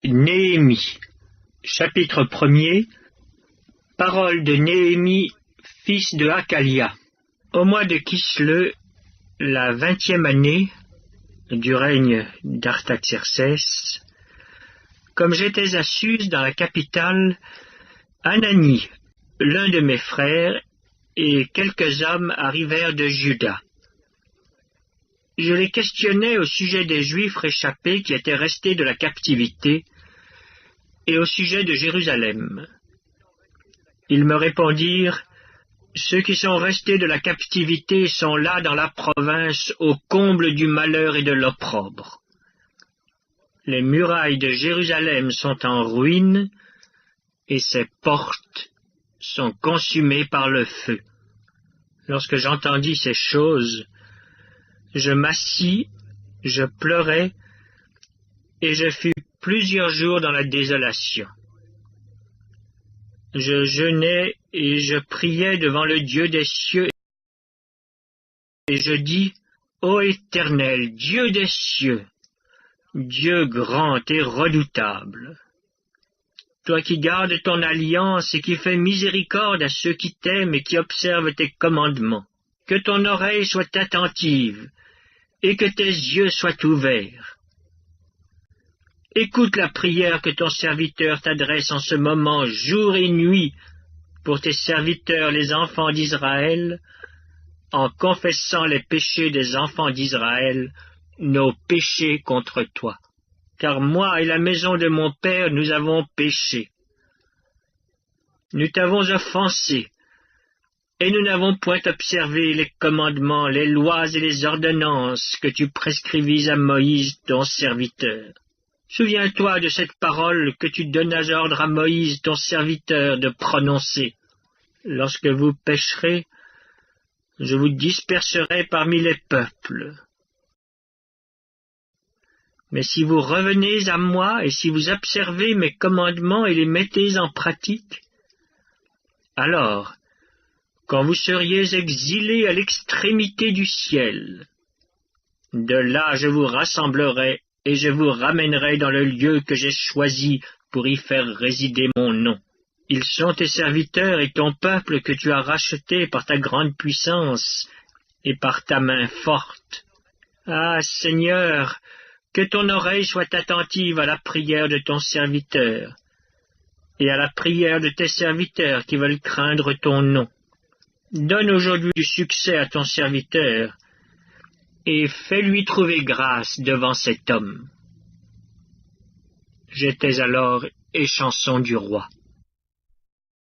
Néhémie, chapitre 1er. Parole de Néhémie, fils de Hakalia. Au mois de Kisleu, la 20e année du règne d'Artaxerxès, comme j'étais à Suse dans la capitale, Anani, l'un de mes frères, et quelques hommes arrivèrent de Juda. Je les questionnais au sujet des Juifs réchappés qui étaient restés de la captivité et au sujet de Jérusalem. Ils me répondirent: ceux qui sont restés de la captivité sont là dans la province au comble du malheur et de l'opprobre. Les murailles de Jérusalem sont en ruine et ses portes sont consumées par le feu. Lorsque j'entendis ces choses, je m'assis, je pleurais, et je fus plusieurs jours dans la désolation. Je jeûnais et je priais devant le Dieu des cieux, et je dis: Ô Éternel, Dieu des cieux, Dieu grand et redoutable, toi qui gardes ton alliance et qui fais miséricorde à ceux qui t'aiment et qui observent tes commandements, que ton oreille soit attentive et que tes yeux soient ouverts. Écoute la prière que ton serviteur t'adresse en ce moment, jour et nuit, pour tes serviteurs les enfants d'Israël, en confessant les péchés des enfants d'Israël, nos péchés contre toi. Car moi et la maison de mon père, nous avons péché. Nous t'avons offensé, et nous n'avons point observé les commandements, les lois et les ordonnances que tu prescrivis à Moïse, ton serviteur. Souviens-toi de cette parole que tu donnas ordre à Moïse, ton serviteur, de prononcer. Lorsque vous pécherez, je vous disperserai parmi les peuples. Mais si vous revenez à moi et si vous observez mes commandements et les mettez en pratique, alors, quand vous seriez exilés à l'extrémité du ciel, de là je vous rassemblerai et je vous ramènerai dans le lieu que j'ai choisi pour y faire résider mon nom. Ils sont tes serviteurs et ton peuple que tu as racheté par ta grande puissance et par ta main forte. Ah, Seigneur, que ton oreille soit attentive à la prière de ton serviteur et à la prière de tes serviteurs qui veulent craindre ton nom. Donne aujourd'hui du succès à ton serviteur et fais-lui trouver grâce devant cet homme. J'étais alors échanson du roi.